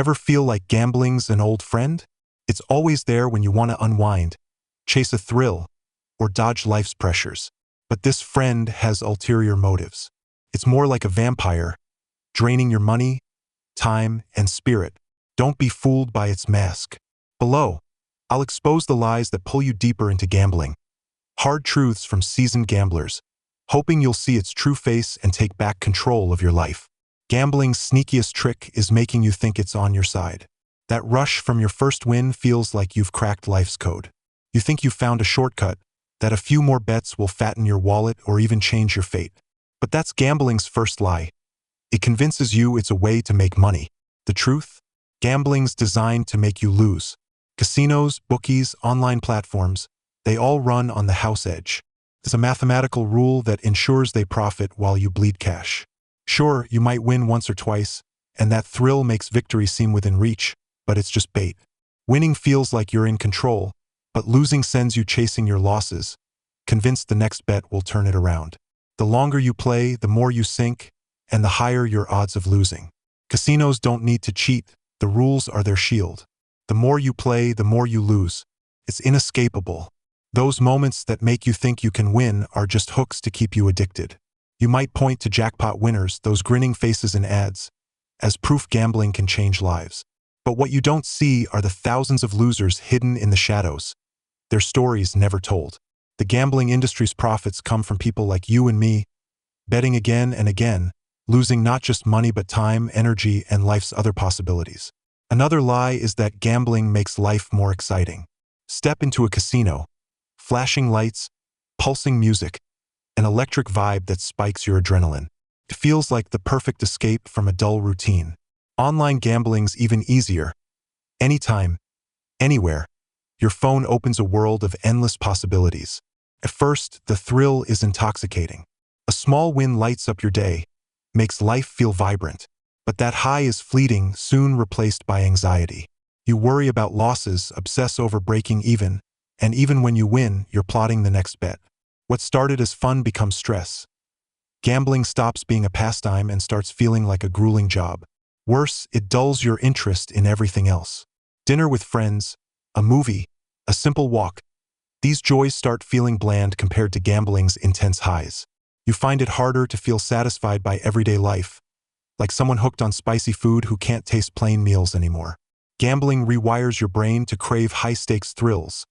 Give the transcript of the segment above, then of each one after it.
Ever feel like gambling's an old friend? It's always there when you want to unwind, chase a thrill, or dodge life's pressures. But this friend has ulterior motives. It's more like a vampire, draining your money, time, and spirit. Don't be fooled by its mask. Below, I'll expose the lies that pull you deeper into gambling. Hard truths from seasoned gamblers, hoping you'll see its true face and take back control of your life. Gambling's sneakiest trick is making you think it's on your side. That rush from your first win feels like you've cracked life's code. You think you've found a shortcut, that a few more bets will fatten your wallet or even change your fate. But that's gambling's first lie. It convinces you it's a way to make money. The truth? Gambling's designed to make you lose. Casinos, bookies, online platforms, they all run on the house edge. There's a mathematical rule that ensures they profit while you bleed cash. Sure, you might win once or twice, and that thrill makes victory seem within reach, but it's just bait. Winning feels like you're in control, but losing sends you chasing your losses, convinced the next bet will turn it around. The longer you play, the more you sink, and the higher your odds of losing. Casinos don't need to cheat, the rules are their shield. The more you play, the more you lose. It's inescapable. Those moments that make you think you can win are just hooks to keep you addicted. You might point to jackpot winners, those grinning faces in ads, as proof gambling can change lives. But what you don't see are the thousands of losers hidden in the shadows. Their stories never told. The gambling industry's profits come from people like you and me, betting again and again, losing not just money but time, energy, and life's other possibilities. Another lie is that gambling makes life more exciting. Step into a casino. Flashing lights, pulsing music, an electric vibe that spikes your adrenaline. It feels like the perfect escape from a dull routine. Online gambling's even easier. Anytime, anywhere, your phone opens a world of endless possibilities. At first, the thrill is intoxicating. A small win lights up your day, makes life feel vibrant. But that high is fleeting, soon replaced by anxiety. You worry about losses, obsess over breaking even, and even when you win, you're plotting the next bet. What started as fun becomes stress. Gambling stops being a pastime and starts feeling like a grueling job. Worse, it dulls your interest in everything else. Dinner with friends, a movie, a simple walk. These joys start feeling bland compared to gambling's intense highs. You find it harder to feel satisfied by everyday life, like someone hooked on spicy food who can't taste plain meals anymore. Gambling rewires your brain to crave high-stakes thrills,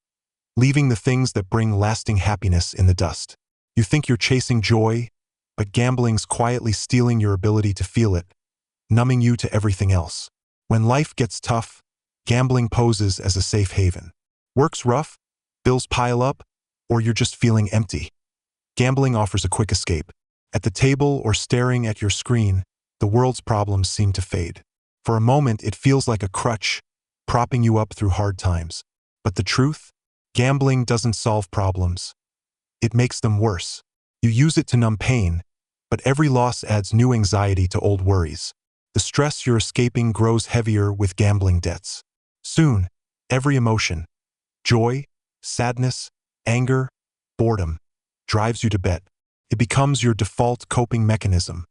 leaving the things that bring lasting happiness in the dust. You think you're chasing joy, but gambling's quietly stealing your ability to feel it, numbing you to everything else. When life gets tough, gambling poses as a safe haven. Work's rough, bills pile up, or you're just feeling empty. Gambling offers a quick escape. At the table or staring at your screen, the world's problems seem to fade. For a moment, it feels like a crutch, propping you up through hard times. But the truth? Gambling doesn't solve problems. It makes them worse. You use it to numb pain, but every loss adds new anxiety to old worries. The stress you're escaping grows heavier with gambling debts. Soon, every emotion, joy, sadness, anger, boredom, drives you to bet. It becomes your default coping mechanism,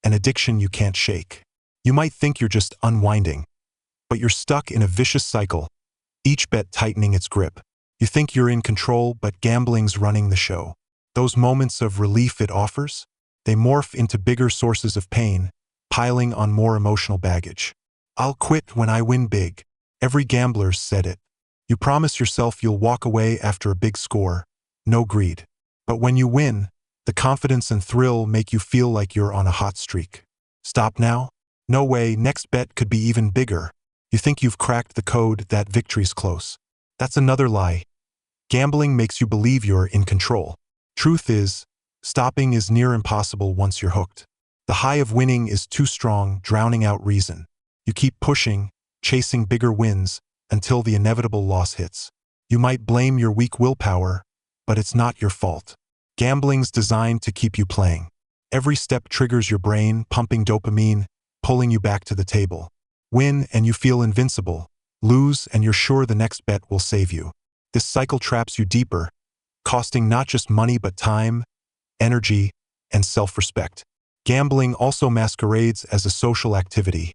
an addiction you can't shake. You might think you're just unwinding, but you're stuck in a vicious cycle, each bet tightening its grip. You think you're in control, but gambling's running the show. Those moments of relief it offers, they morph into bigger sources of pain, piling on more emotional baggage. I'll quit when I win big. Every gambler's said it. You promise yourself you'll walk away after a big score, no greed. But when you win, the confidence and thrill make you feel like you're on a hot streak. Stop now? No way, next bet could be even bigger. You think you've cracked the code, that victory's close. That's another lie. Gambling makes you believe you're in control. Truth is, stopping is near impossible once you're hooked. The high of winning is too strong, drowning out reason. You keep pushing, chasing bigger wins, until the inevitable loss hits. You might blame your weak willpower, but it's not your fault. Gambling's designed to keep you playing. Every step triggers your brain, pumping dopamine, pulling you back to the table. Win and you feel invincible. Lose and you're sure the next bet will save you. This cycle traps you deeper, costing not just money but time, energy, and self-respect. Gambling also masquerades as a social activity,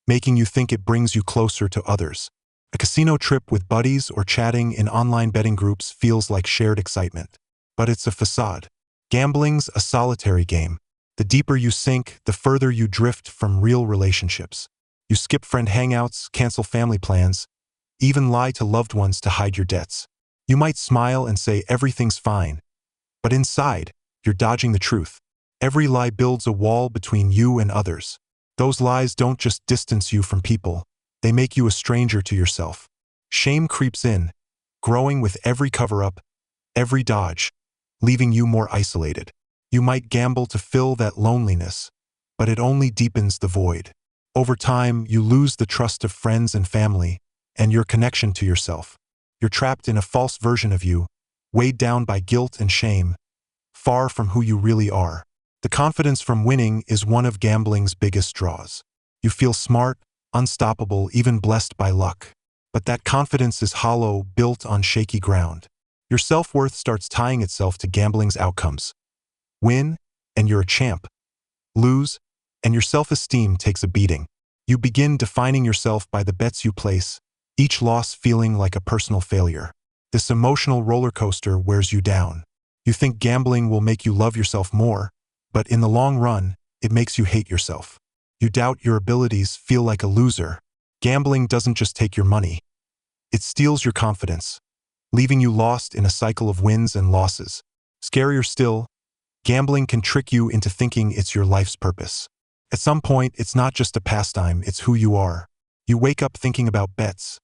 making you think it brings you closer to others. A casino trip with buddies or chatting in online betting groups feels like shared excitement. But it's a facade. Gambling's a solitary game. The deeper you sink, the further you drift from real relationships. You skip friend hangouts, cancel family plans, even lie to loved ones to hide your debts. You might smile and say everything's fine, but inside, you're dodging the truth. Every lie builds a wall between you and others. Those lies don't just distance you from people, they make you a stranger to yourself. Shame creeps in, growing with every cover-up, every dodge, leaving you more isolated. You might gamble to fill that loneliness, but it only deepens the void. Over time, you lose the trust of friends and family, and your connection to yourself. You're trapped in a false version of you, weighed down by guilt and shame, far from who you really are. The confidence from winning is one of gambling's biggest draws. You feel smart, unstoppable, even blessed by luck. But that confidence is hollow, built on shaky ground. Your self-worth starts tying itself to gambling's outcomes. Win, and you're a champ. Lose, and your self-esteem takes a beating. You begin defining yourself by the bets you place, each loss feeling like a personal failure. This emotional roller coaster wears you down. You think gambling will make you love yourself more, but in the long run, it makes you hate yourself. You doubt your abilities, feel like a loser. Gambling doesn't just take your money. It steals your confidence, leaving you lost in a cycle of wins and losses. Scarier still, gambling can trick you into thinking it's your life's purpose. At some point, it's not just a pastime, it's who you are. You wake up thinking about bets,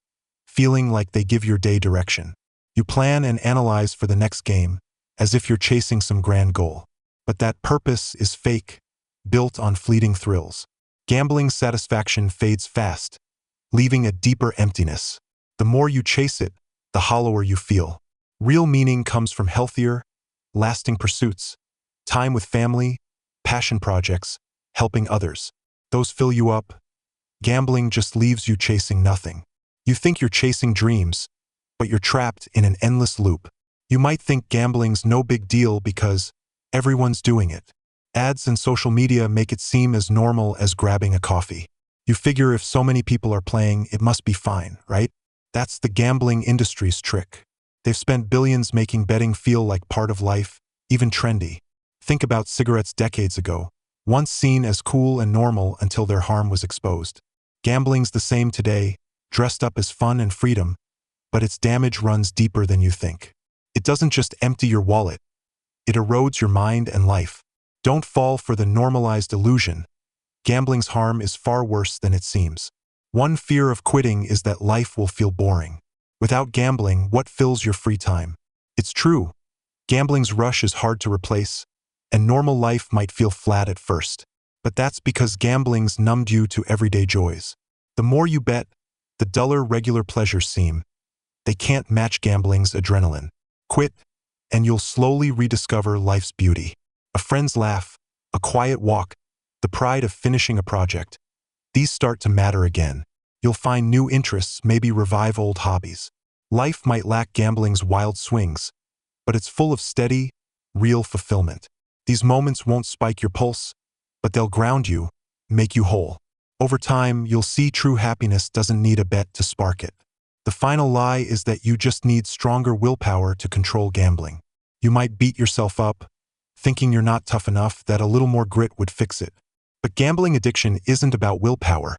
feeling like they give your day direction. You plan and analyze for the next game, as if you're chasing some grand goal. But that purpose is fake, built on fleeting thrills. Gambling's satisfaction fades fast, leaving a deeper emptiness. The more you chase it, the hollower you feel. Real meaning comes from healthier, lasting pursuits. Time with family, passion projects, helping others. Those fill you up. Gambling just leaves you chasing nothing. You think you're chasing dreams, but you're trapped in an endless loop. You might think gambling's no big deal because everyone's doing it. Ads and social media make it seem as normal as grabbing a coffee. You figure if so many people are playing, it must be fine, right? That's the gambling industry's trick. They've spent billions making betting feel like part of life, even trendy. Think about cigarettes decades ago, once seen as cool and normal until their harm was exposed. Gambling's the same today, dressed up as fun and freedom, but its damage runs deeper than you think. It doesn't just empty your wallet, it erodes your mind and life. Don't fall for the normalized illusion. Gambling's harm is far worse than it seems. One fear of quitting is that life will feel boring. Without gambling, what fills your free time? It's true. Gambling's rush is hard to replace, and normal life might feel flat at first. But that's because gambling's numbed you to everyday joys. The more you bet, the duller regular pleasures seem. They can't match gambling's adrenaline. Quit, and you'll slowly rediscover life's beauty. A friend's laugh, a quiet walk, the pride of finishing a project. These start to matter again. You'll find new interests, maybe revive old hobbies. Life might lack gambling's wild swings, but it's full of steady, real fulfillment. These moments won't spike your pulse, but they'll ground you, make you whole. Over time, you'll see true happiness doesn't need a bet to spark it. The final lie is that you just need stronger willpower to control gambling. You might beat yourself up, thinking you're not tough enough, that a little more grit would fix it. But gambling addiction isn't about willpower.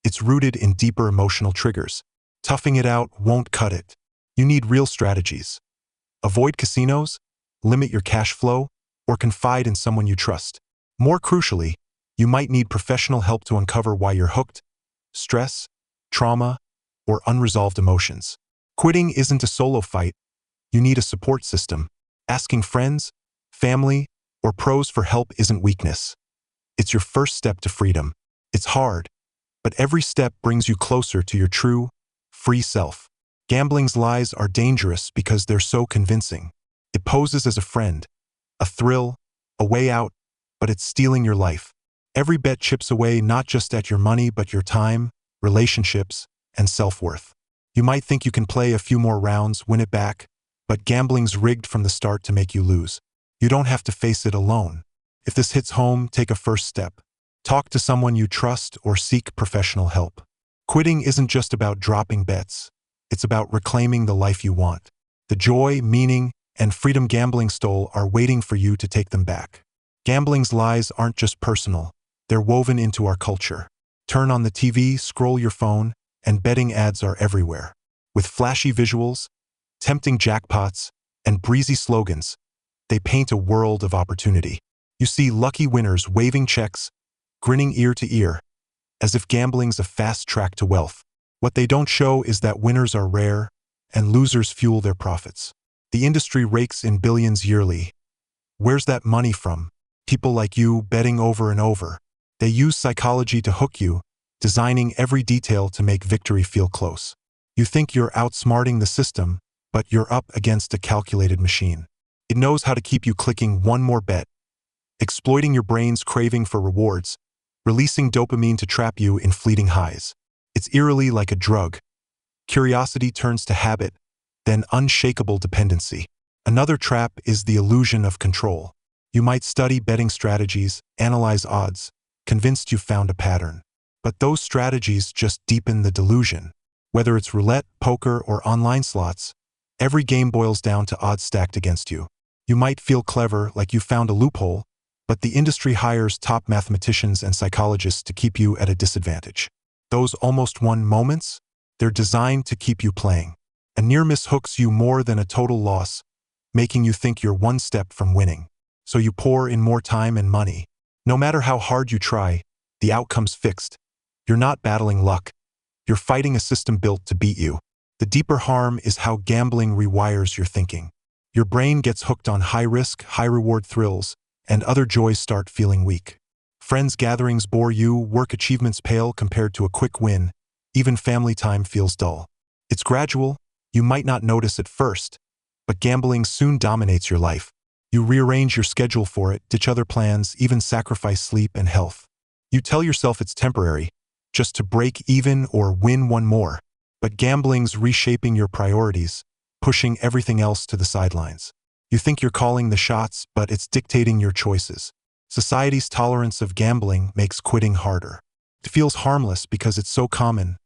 It's rooted in deeper emotional triggers. Toughing it out won't cut it. You need real strategies. Avoid casinos, limit your cash flow, or confide in someone you trust. More crucially, you might need professional help to uncover why you're hooked, stress, trauma, or unresolved emotions. Quitting isn't a solo fight. You need a support system. Asking friends, family, or pros for help isn't weakness. It's your first step to freedom. It's hard, but every step brings you closer to your true, free self. Gambling's lies are dangerous because they're so convincing. It poses as a friend, a thrill, a way out, but it's stealing your life. Every bet chips away not just at your money but your time, relationships, and self-worth. You might think you can play a few more rounds, win it back, but gambling's rigged from the start to make you lose. You don't have to face it alone. If this hits home, take a first step. Talk to someone you trust or seek professional help. Quitting isn't just about dropping bets. It's about reclaiming the life you want. The joy, meaning, and freedom gambling stole are waiting for you to take them back. Gambling's lies aren't just personal. They're woven into our culture. Turn on the TV, scroll your phone, and betting ads are everywhere. With flashy visuals, tempting jackpots, and breezy slogans, they paint a world of opportunity. You see lucky winners waving checks, grinning ear to ear, as if gambling's a fast track to wealth. What they don't show is that winners are rare, and losers fuel their profits. The industry rakes in billions yearly. Where's that money from? People like you betting over and over. They use psychology to hook you, designing every detail to make victory feel close. You think you're outsmarting the system, but you're up against a calculated machine. It knows how to keep you clicking one more bet, exploiting your brain's craving for rewards, releasing dopamine to trap you in fleeting highs. It's eerily like a drug. Curiosity turns to habit, then unshakable dependency. Another trap is the illusion of control. You might study betting strategies, analyze odds, convinced you've found a pattern. But those strategies just deepen the delusion. Whether it's roulette, poker, or online slots, every game boils down to odds stacked against you. You might feel clever, like you found a loophole, but the industry hires top mathematicians and psychologists to keep you at a disadvantage. Those almost won moments? They're designed to keep you playing. A near miss hooks you more than a total loss, making you think you're one step from winning. So you pour in more time and money. No matter how hard you try, the outcome's fixed. You're not battling luck. You're fighting a system built to beat you. The deeper harm is how gambling rewires your thinking. Your brain gets hooked on high-risk, high-reward thrills, and other joys start feeling weak. Friends' gatherings bore you, work achievements pale compared to a quick win, even family time feels dull. It's gradual, you might not notice at first, but gambling soon dominates your life. You rearrange your schedule for it, ditch other plans, even sacrifice sleep and health. You tell yourself it's temporary, just to break even or win one more. But gambling's reshaping your priorities, pushing everything else to the sidelines. You think you're calling the shots, but it's dictating your choices. Society's tolerance of gambling makes quitting harder. It feels harmless because it's so common.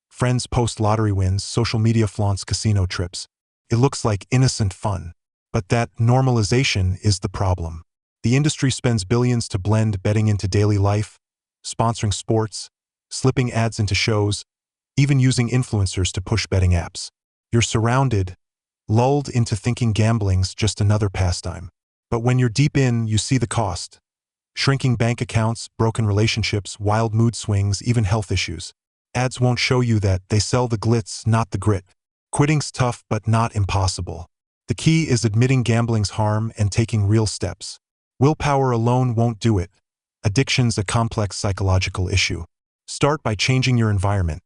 Friends post lottery wins, social media flaunts casino trips. It looks like innocent fun. But that normalization is the problem. The industry spends billions to blend betting into daily life, sponsoring sports, slipping ads into shows, even using influencers to push betting apps. You're surrounded, lulled into thinking gambling's just another pastime. But when you're deep in, you see the cost. Shrinking bank accounts, broken relationships, wild mood swings, even health issues. Ads won't show you that. They sell the glitz, not the grit. Quitting's tough, but not impossible. The key is admitting gambling's harm and taking real steps. Willpower alone won't do it. Addiction's a complex psychological issue. Start by changing your environment.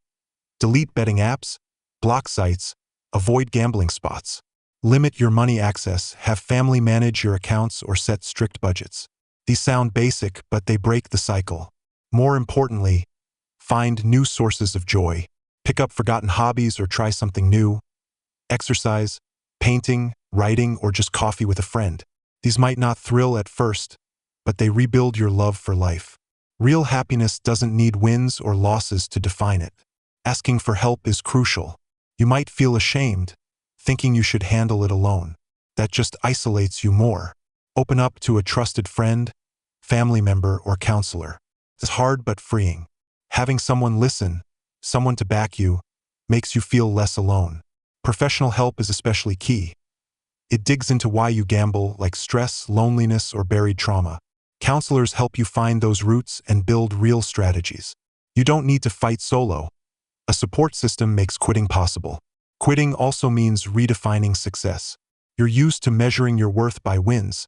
Delete betting apps, block sites, avoid gambling spots. Limit your money access, have family manage your accounts or set strict budgets. These sound basic, but they break the cycle. More importantly, find new sources of joy. Pick up forgotten hobbies or try something new. Exercise, painting, writing, or just coffee with a friend. These might not thrill at first, but they rebuild your love for life. Real happiness doesn't need wins or losses to define it. Asking for help is crucial. You might feel ashamed, thinking you should handle it alone. That just isolates you more. Open up to a trusted friend, family member, or counselor. It's hard but freeing. Having someone listen, someone to back you, makes you feel less alone. Professional help is especially key. It digs into why you gamble, like stress, loneliness, or buried trauma. Counselors help you find those roots and build real strategies. You don't need to fight solo. A support system makes quitting possible. Quitting also means redefining success. You're used to measuring your worth by wins,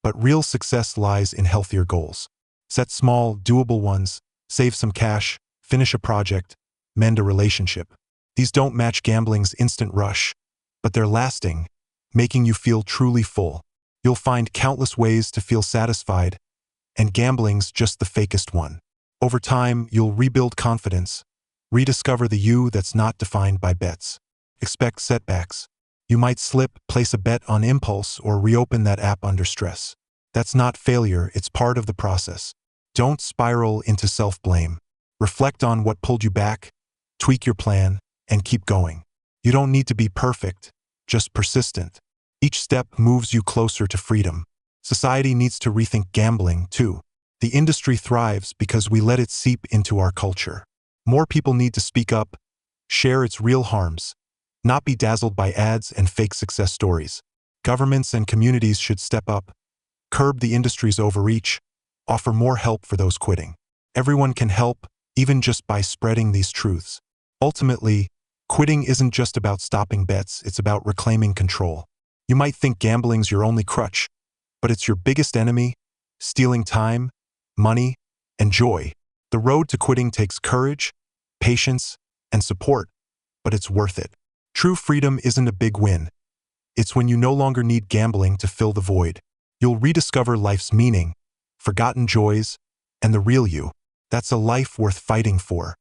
but real success lies in healthier goals. Set small, doable ones, save some cash, finish a project, mend a relationship. These don't match gambling's instant rush, but they're lasting, making you feel truly full. You'll find countless ways to feel satisfied, and gambling's just the fakest one. Over time, you'll rebuild confidence, rediscover the you that's not defined by bets. Expect setbacks. You might slip, place a bet on impulse, or reopen that app under stress. That's not failure, it's part of the process. Don't spiral into self-blame. Reflect on what pulled you back, tweak your plan, and keep going. You don't need to be perfect, just persistent. Each step moves you closer to freedom. Society needs to rethink gambling, too. The industry thrives because we let it seep into our culture. More people need to speak up, share its real harms, not be dazzled by ads and fake success stories. Governments and communities should step up, curb the industry's overreach, offer more help for those quitting. Everyone can help, even just by spreading these truths. Ultimately, quitting isn't just about stopping bets, it's about reclaiming control. You might think gambling's your only crutch, but it's your biggest enemy, stealing time, money, and joy. The road to quitting takes courage, patience, and support, but it's worth it. True freedom isn't a big win. It's when you no longer need gambling to fill the void. You'll rediscover life's meaning, forgotten joys, and the real you. That's a life worth fighting for.